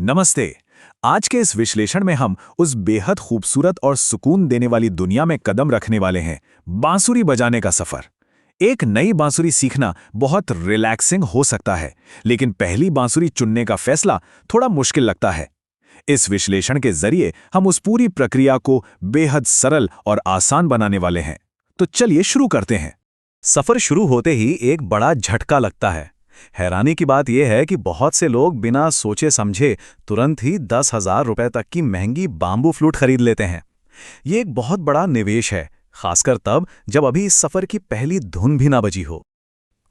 नमस्ते। आज के इस विश्लेषण में हम उस बेहद खूबसूरत और सुकून देने वाली दुनिया में कदम रखने वाले हैं, बांसुरी बजाने का सफर। एक नई बांसुरी सीखना बहुत रिलैक्सिंग हो सकता है, लेकिन पहली बांसुरी चुनने का फैसला थोड़ा मुश्किल लगता है। इस विश्लेषण के जरिए हम उस पूरी प्रक्रिया को बेहद सरल और आसान बनाने वाले हैं। तो चलिए शुरू करते हैं। सफर शुरू होते ही एक बड़ा झटका लगता है। हैरानी की बात यह है कि बहुत से लोग बिना सोचे समझे तुरंत ही 10,000 रुपए तक की महंगी बाम्बू फ्लूट खरीद लेते हैं। ये एक बहुत बड़ा निवेश है, खासकर तब जब अभी इस सफर की पहली धुन भी ना बजी हो।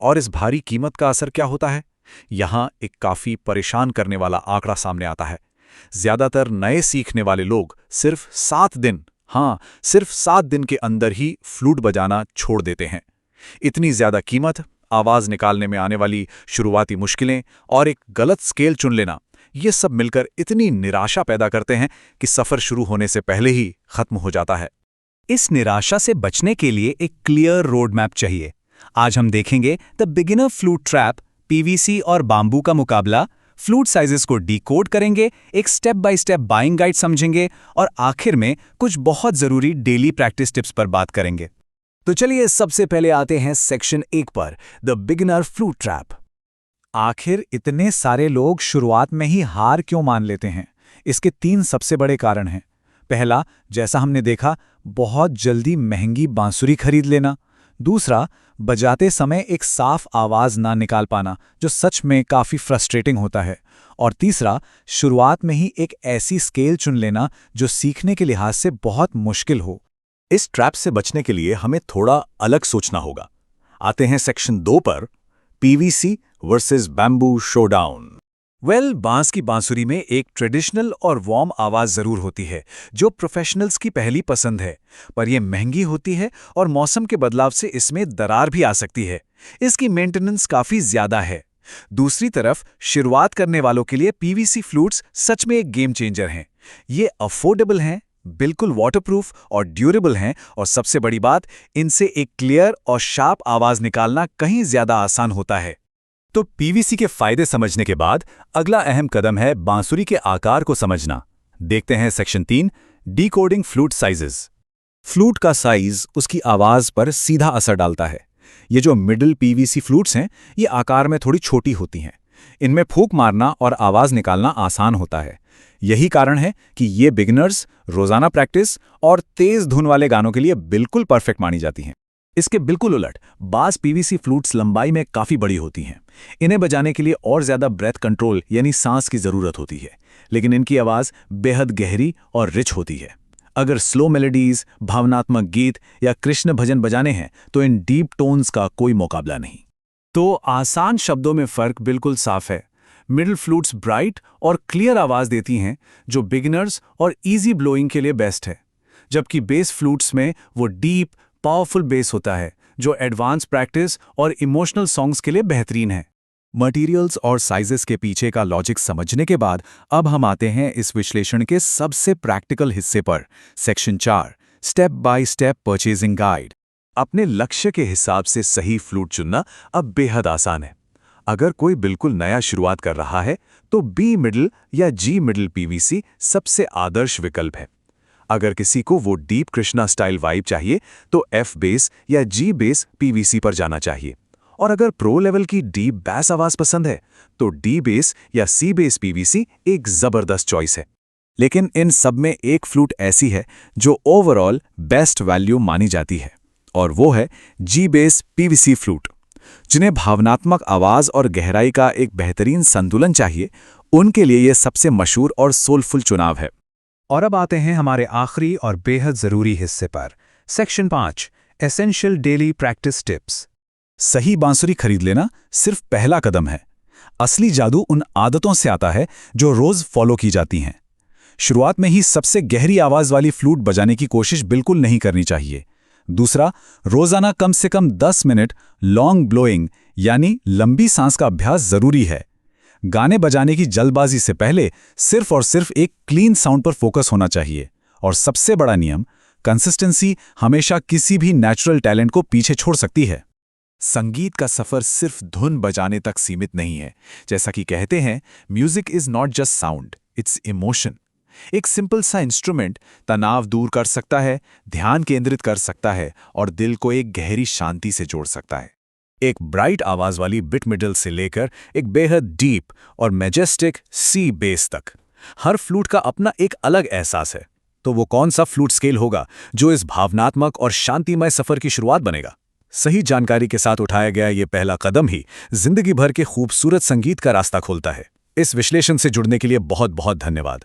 और इस भारी कीमत का असर क्या होता है? यहाँ एक काफी परेशान करने वाला आंकड़ा सामने आता है। ज्यादातर नए सीखने वाले लोग सिर्फ 7 दिन, सिर्फ 7 दिन के अंदर ही फ्लूट बजाना छोड़ देते हैं। इतनी ज्यादा कीमत, आवाज निकालने में आने वाली शुरुआती मुश्किलें और एक गलत स्केल चुन लेना, ये सब मिलकर इतनी निराशा पैदा करते हैं कि सफर शुरू होने से पहले ही खत्म हो जाता है। इस निराशा से बचने के लिए एक क्लियर रोड मैप चाहिए। आज हम देखेंगे the beginner flute trap, PVC और बाम्बू का मुकाबला, फ्लूट साइजेस को डिकोड करेंगे, एक step by step buying guide समझेंगे और आखिर में कुछ बहुत जरूरी डेली प्रैक्टिस टिप्स पर बात करेंगे। तो चलिए सबसे पहले आते हैं सेक्शन 1 पर, द बिगिनर फ्लूट ट्रैप। आखिर इतने सारे लोग शुरुआत में ही हार क्यों मान लेते हैं? इसके 3 सबसे बड़े कारण हैं। पहला, जैसा हमने देखा, बहुत जल्दी महंगी बांसुरी खरीद लेना। दूसरा, बजाते समय एक साफ आवाज ना निकाल पाना, जो सच में काफी फ्रस्ट्रेटिंग होता है। और तीसरा, शुरुआत में ही एक ऐसी स्केल चुन लेना जो सीखने के लिहाज से बहुत मुश्किल हो। इस ट्रैप से बचने के लिए हमें थोड़ा अलग सोचना होगा। आते हैं सेक्शन 2 पर, पीवीसी वर्सेस बैम्बू शोडाउन। बांस की बांसुरी में एक ट्रेडिशनल और वार्म आवाज जरूर होती है, जो प्रोफेशनल्स की पहली पसंद है, पर यह महंगी होती है और मौसम के बदलाव से इसमें दरार भी आ सकती है। इसकी मेंटेनेंस काफी ज्यादा है। दूसरी तरफ, शुरुआत करने वालों के लिए पीवीसी फ्लूट्स सच में एक गेम चेंजर हैं। ये अफोर्डेबल हैं, बिल्कुल वाटरप्रूफ और ड्यूरेबल हैं, और सबसे बड़ी बात, इनसे एक क्लियर और शार्प आवाज निकालना कहीं ज्यादा आसान होता है। तो पीवीसी के फायदे समझने के बाद अगला अहम कदम है बांसुरी के आकार को समझना। देखते हैं section 3, decoding flute sizes. Flute का साइज उसकी आवाज पर सीधा असर डालता है। ये जो मिडिल पीवीसी फ्लूट्स हैं, ये आकार में थोड़ी छोटी होती हैं। इनमें फूंक मारना और आवाज निकालना आसान होता है। यही कारण है कि ये बिगिनर्स, रोजाना प्रैक्टिस और तेज धुन वाले गानों के लिए बिल्कुल परफेक्ट मानी जाती हैं। इसके बिल्कुल उलट, बास पीवीसी फ्लूट्स लंबाई में काफी बड़ी होती हैं। इन्हें बजाने के लिए और ज्यादा ब्रेथ कंट्रोल यानी सांस की जरूरत होती है, लेकिन इनकी आवाज बेहद गहरी और रिच होती है। अगर स्लो मेलोडीज, भावनात्मक गीत या कृष्ण भजन बजाने हैं तो इन डीप टोन्स का कोई मुकाबला नहीं। तो आसान शब्दों में फर्क बिल्कुल साफ है। मिडिल फ्लूट्स ब्राइट और क्लियर आवाज देती हैं, जो बिगिनर्स और इजी ब्लोइंग के लिए बेस्ट है, जबकि बेस फ्लूट्स में वो डीप पावरफुल बेस होता है, जो एडवांस प्रैक्टिस और इमोशनल सॉन्ग्स के लिए बेहतरीन है। मटेरियल्स और साइजेस के पीछे का लॉजिक समझने के बाद अब हम आते हैं इस विश्लेषण के सबसे प्रैक्टिकल हिस्से पर, section 4, step by step purchasing guide. अपने लक्ष्य के हिसाब से सही फ्लूट चुनना अब बेहद आसान है। अगर कोई बिल्कुल नया शुरुआत कर रहा है तो बी मिडिल या जी मिडिल पीवीसी सबसे आदर्श विकल्प है। अगर किसी को वो डीप कृष्णा स्टाइल वाइब चाहिए तो एफ बेस या जी बेस पीवीसी पर जाना चाहिए। और अगर प्रो लेवल की डीप बैस आवाज पसंद है तो डी बेस या सी बेस पीवीसी एक जबरदस्त चॉइस है। लेकिन इन सब में एक फ्लूट ऐसी है जो ओवरऑल बेस्ट वैल्यू मानी जाती है, और वो है जी बेस पीवीसी फ्लूट। जिन्हें भावनात्मक आवाज और गहराई का एक बेहतरीन संतुलन चाहिए, उनके लिए यह सबसे मशहूर और सोलफुल चुनाव है। और अब आते हैं हमारे आखिरी और बेहद जरूरी हिस्से पर, section 5, essential daily practice tips. सही बांसुरी खरीद लेना सिर्फ पहला कदम है। असली जादू उन आदतों से आता है जो रोज फॉलो की जाती हैं। शुरुआत में ही सबसे गहरी आवाज वाली फ्लूट बजाने की कोशिश बिल्कुल नहीं करनी चाहिए। दूसरा, रोजाना कम से कम 10 मिनट लॉन्ग ब्लोइंग यानी लंबी सांस का अभ्यास जरूरी है। गाने बजाने की जल्दबाजी से पहले सिर्फ और सिर्फ एक क्लीन साउंड पर फोकस होना चाहिए। और सबसे बड़ा नियम, कंसिस्टेंसी हमेशा किसी भी नेचुरल टैलेंट को पीछे छोड़ सकती है। संगीत का सफर सिर्फ धुन बजाने तक सीमित नहीं है। जैसा कि कहते हैं, music is not just sound, it's emotion. एक सिंपल सा इंस्ट्रूमेंट तनाव दूर कर सकता है, ध्यान केंद्रित कर सकता है और दिल को एक गहरी शांति से जोड़ सकता है। एक ब्राइट आवाज वाली बिट मिडल से लेकर एक बेहद डीप और मैजेस्टिक सी बेस तक, हर फ्लूट का अपना एक अलग एहसास है। तो वो कौन सा फ्लूट स्केल होगा जो इस भावनात्मक और शांतिमय सफर की शुरुआत बनेगा? सही जानकारी के साथ उठाया गया ये पहला कदम ही जिंदगी भर के खूबसूरत संगीत का रास्ता खोलता है। इस विश्लेषण से जुड़ने के लिए बहुत बहुत धन्यवाद।